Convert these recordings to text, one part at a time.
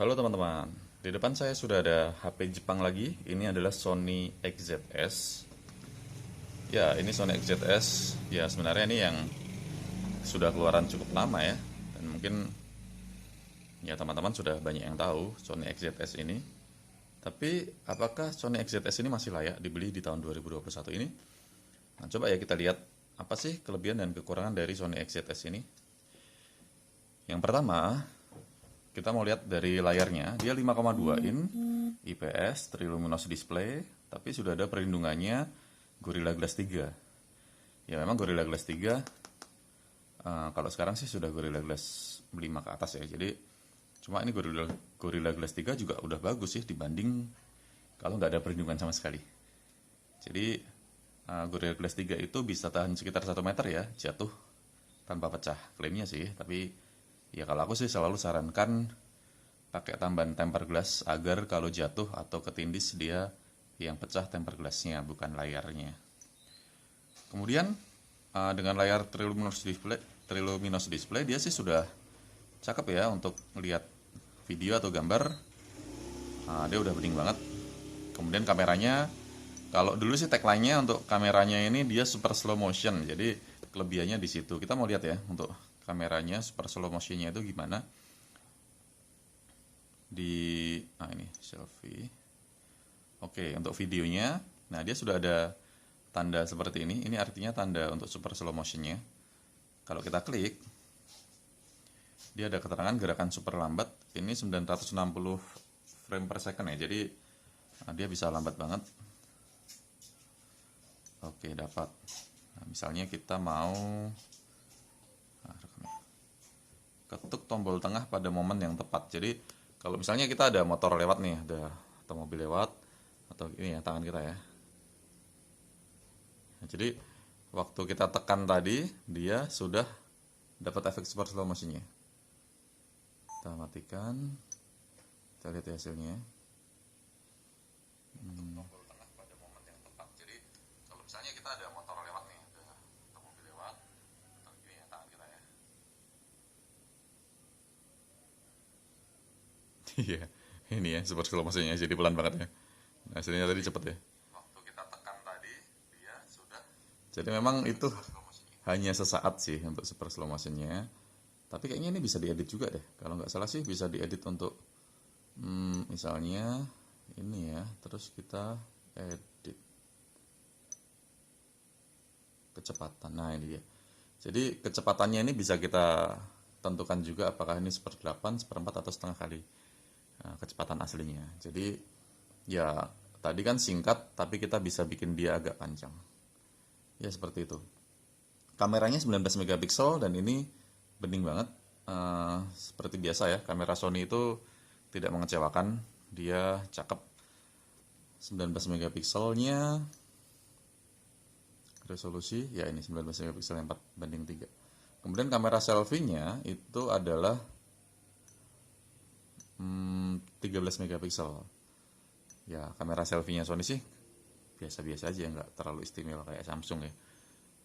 Halo teman-teman, di depan saya sudah ada HP Jepang lagi. Ini adalah Sony XZS. Ya, ini Sony XZS. Ya, sebenarnya ini yang sudah keluaran cukup lama ya. Dan mungkin ya teman-teman sudah banyak yang tahu Sony XZS ini. Tapi apakah Sony XZS ini masih layak dibeli di tahun 2021 ini? Nah, coba ya kita lihat apa sih kelebihan dan kekurangan dari Sony XZS ini. Yang pertama, kita mau lihat dari layarnya, dia 5,2 in, IPS, Triluminos Display, tapi sudah ada perlindungannya Gorilla Glass 3. Ya memang Gorilla Glass 3, kalau sekarang sih sudah Gorilla Glass 5 ke atas ya. Jadi cuma ini Gorilla Glass 3 juga udah bagus sih dibanding kalau nggak ada perlindungan sama sekali. Jadi Gorilla Glass 3 itu bisa tahan sekitar 1 meter ya, jatuh tanpa pecah. Klaimnya sih, tapi ya kalau aku sih selalu sarankan pakai tambahan tempered glass agar kalau jatuh atau ketindis dia yang pecah tempered glassnya bukan layarnya. Kemudian dengan layar Triluminos Display dia sih sudah cakep ya untuk melihat video atau gambar. Dia udah bening banget. Kemudian kameranya, kalau dulu sih tagline-nya untuk kameranya ini dia super slow motion. Jadi kelebihannya di situ. Kita mau lihat ya untuk kameranya super slow motionnya itu gimana. Ini selfie. Oke, untuk videonya, nah dia sudah ada tanda seperti ini. Ini artinya tanda untuk super slow motionnya. Kalau kita klik, dia ada keterangan gerakan super lambat. Ini 960 frame per second ya. Jadi dia bisa lambat banget. Oke, dapat. Nah, misalnya kita mau ketuk tombol tengah pada momen yang tepat. Jadi kalau misalnya kita ada motor lewat nih, atau mobil lewat, atau ini ya tangan kita ya. Nah, jadi waktu kita tekan tadi, dia sudah dapat efek super slow motionnya. Kita matikan, kita lihat hasilnya. Tombol tengah pada momen yang tepat. Jadi kalau misalnya kita ada motor lewat nih, atau mobil lewat, atau ini ya tangan kita ya. Iya, ini ya super slow motionnya jadi pelan banget ya. Nah, hasilnya tadi cepet ya. Waktu kita tekan tadi, dia sudah. Jadi memang itu hanya sesaat sih untuk super slow motionnya. Tapi kayaknya ini bisa diedit juga deh. Kalau nggak salah sih bisa diedit untuk misalnya ini ya. Terus kita edit kecepatan. Nah ini dia. Jadi kecepatannya ini bisa kita tentukan juga apakah ini 1/8, 1/4 atau setengah kali kecepatan aslinya. Jadi ya tadi kan singkat tapi kita bisa bikin dia agak panjang. Ya seperti itu. Kameranya 19 megapiksel dan ini bening banget. Seperti biasa ya, kamera Sony itu tidak mengecewakan. Dia cakep. 19 megapikselnya resolusi ya ini 19 megapiksel 4:3. Kemudian kamera selfie-nya itu adalah 13 megapiksel. Ya, kamera selfie-nya Sony sih biasa-biasa aja, nggak terlalu istimewa kayak Samsung ya.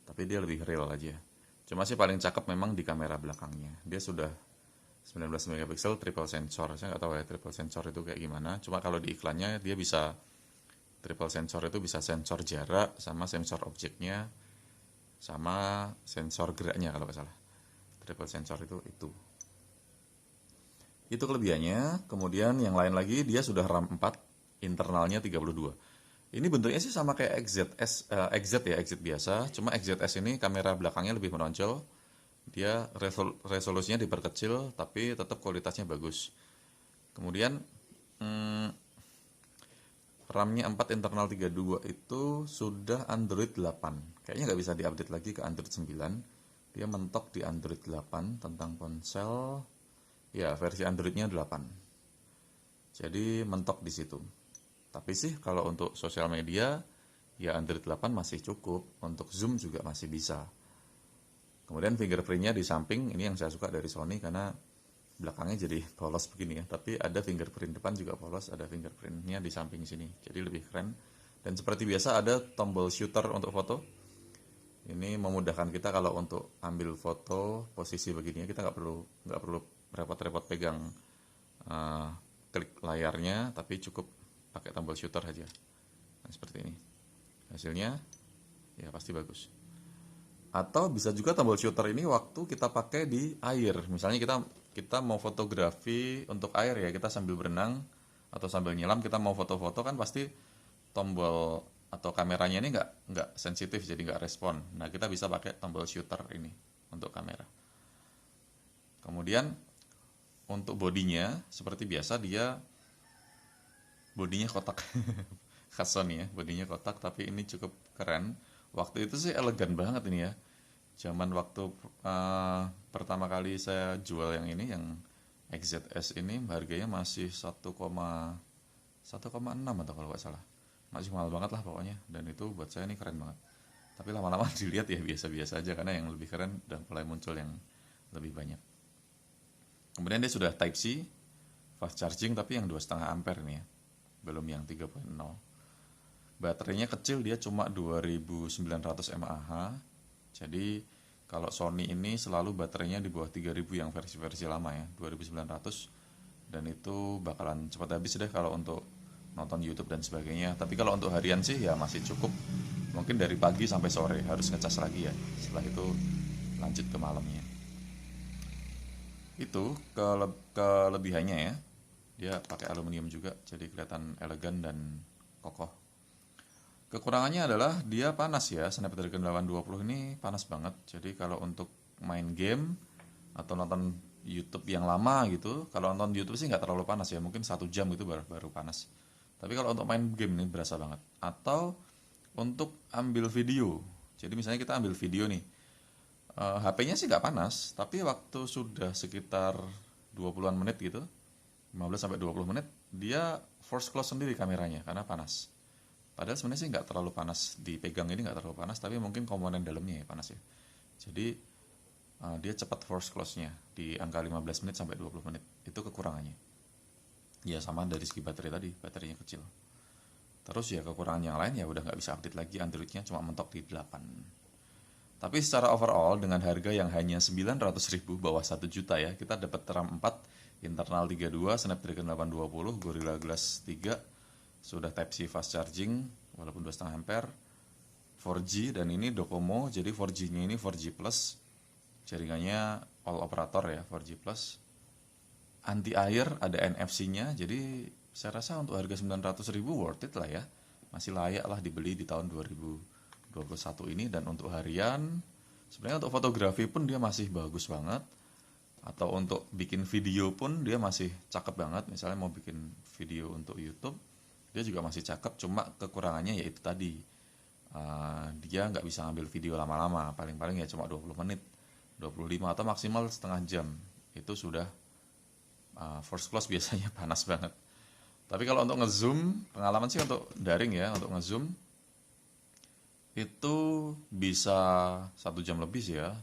Tapi dia lebih real aja. Cuma sih paling cakep memang di kamera belakangnya. Dia sudah 19 megapiksel triple sensor. Saya nggak tahu ya triple sensor itu kayak gimana. Cuma kalau di iklannya dia bisa triple sensor itu bisa sensor jarak sama sensor objeknya sama sensor geraknya kalau nggak salah. Triple sensor itu. Itu kelebihannya. Kemudian yang lain lagi dia sudah RAM 4, internalnya 32. Ini bentuknya sih sama kayak XZ biasa, cuma XZS ini kamera belakangnya lebih menonjol. Dia resolusinya diperkecil, tapi tetap kualitasnya bagus. Kemudian RAM-nya 4, internal 32 itu sudah Android 8. Kayaknya nggak bisa diupdate lagi ke Android 9. Dia mentok di Android 8 tentang ponsel. Ya, versi Android-nya 8. Jadi mentok di situ. Tapi sih kalau untuk sosial media ya Android 8 masih cukup, untuk zoom juga masih bisa. Kemudian fingerprintnya di samping, ini yang saya suka dari Sony karena belakangnya jadi polos begini ya, tapi ada fingerprint depan juga polos, ada fingerprintnya di samping sini, jadi lebih keren. Dan seperti biasa ada tombol shutter untuk foto. Ini memudahkan kita kalau untuk ambil foto posisi begini ya, kita nggak perlu repot-repot pegang klik layarnya, tapi cukup pakai tombol shutter aja. Nah, seperti ini. Hasilnya ya pasti bagus. Atau bisa juga tombol shutter ini waktu kita pakai di air. Misalnya kita mau fotografi untuk air ya, kita sambil berenang atau sambil nyelam kita mau foto-foto, kan pasti tombol atau kameranya ini nggak sensitif, jadi nggak respon. Nah, kita bisa pakai tombol shutter ini untuk kamera. Kemudian untuk bodinya seperti biasa, dia bodinya kotak. Khas Sony ya, bodinya kotak, tapi ini cukup keren. Waktu itu sih elegan banget ini ya. Zaman waktu pertama kali saya jual yang ini, yang XZS ini, harganya masih 1,6 atau kalau nggak salah. Masih mahal banget lah pokoknya. Dan itu buat saya ini keren banget. Tapi lama-lama dilihat ya biasa-biasa aja, karena yang lebih keren udah mulai muncul yang lebih banyak. Kemudian dia sudah Type C, fast charging, tapi yang 2,5 ampere nih ya. Belum yang 3.0. Baterainya kecil, dia cuma 2900 mAh. Jadi kalau Sony ini selalu baterainya di bawah 3000 yang versi-versi lama ya, 2900, dan itu bakalan cepat habis deh kalau untuk nonton YouTube dan sebagainya. Tapi kalau untuk harian sih ya masih cukup, mungkin dari pagi sampai sore, harus ngecas lagi ya. Setelah itu lanjut ke malamnya. Itu kelebihannya ya. Dia pakai aluminium juga, jadi kelihatan elegan dan kokoh. Kekurangannya adalah dia panas ya, Snapdragon 820 ini panas banget. Jadi kalau untuk main game atau nonton YouTube yang lama gitu, kalau nonton YouTube sih nggak terlalu panas ya, mungkin 1 jam itu baru panas. Tapi kalau untuk main game ini berasa banget. Atau untuk ambil video, jadi misalnya kita ambil video nih, HP-nya sih nggak panas, tapi waktu sudah sekitar 20-an menit gitu, 15 sampai 20 menit, dia force close sendiri kameranya karena panas. Padahal sebenarnya sih nggak terlalu panas, dipegang ini nggak terlalu panas, tapi mungkin komponen dalamnya ya panas ya. Jadi dia cepat force close-nya di angka 15 menit sampai 20 menit. Itu kekurangannya. Ya sama dari segi baterai tadi, baterainya kecil. Terus ya kekurangan yang lain ya udah nggak bisa update lagi, Android-nya cuma mentok di 8. Tapi secara overall dengan harga yang hanya 900.000, bawah 1 juta ya, kita dapat RAM 4, internal 32, Snapdragon 820, Gorilla Glass 3, sudah Type C fast charging walaupun 2,5 ampere, 4G, dan ini Docomo, jadi 4G-nya ini 4G plus, jaringannya all operator ya, 4G plus, anti air, ada NFC-nya. Jadi saya rasa untuk harga 900.000 worth it lah ya, masih layak lah dibeli di tahun 2021 ini. Dan untuk harian, sebenarnya untuk fotografi pun dia masih bagus banget, atau untuk bikin video pun dia masih cakep banget. Misalnya mau bikin video untuk YouTube, dia juga masih cakep. Cuma kekurangannya yaitu tadi, dia nggak bisa ngambil video lama-lama, paling-paling ya cuma 20 menit, 25 atau maksimal setengah jam. Itu sudah first close biasanya panas banget. Tapi kalau untuk ngezoom, pengalaman sih untuk daring ya, untuk ngezoom itu bisa 1 jam lebih sih ya.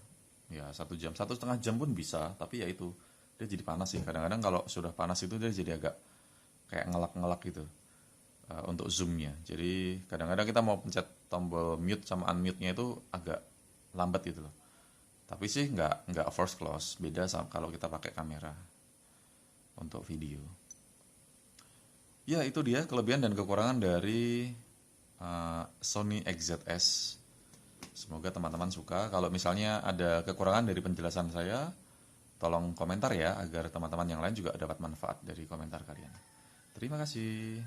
Ya 1 jam, 1,5 jam pun bisa. Tapi ya itu, dia jadi panas sih. Kadang-kadang kalau sudah panas itu dia jadi agak kayak ngelak-ngelak gitu untuk zoomnya. Jadi kadang-kadang kita mau pencet tombol mute sama unmute-nya itu agak lambat gitu loh. Tapi sih nggak force close, beda sama kalau kita pakai kamera untuk video. Ya itu dia kelebihan dan kekurangan dari Sony XZS. Semoga teman-teman suka. Kalau misalnya ada kekurangan dari penjelasan saya, tolong komentar ya, agar teman-teman yang lain juga dapat manfaat dari komentar kalian. Terima kasih.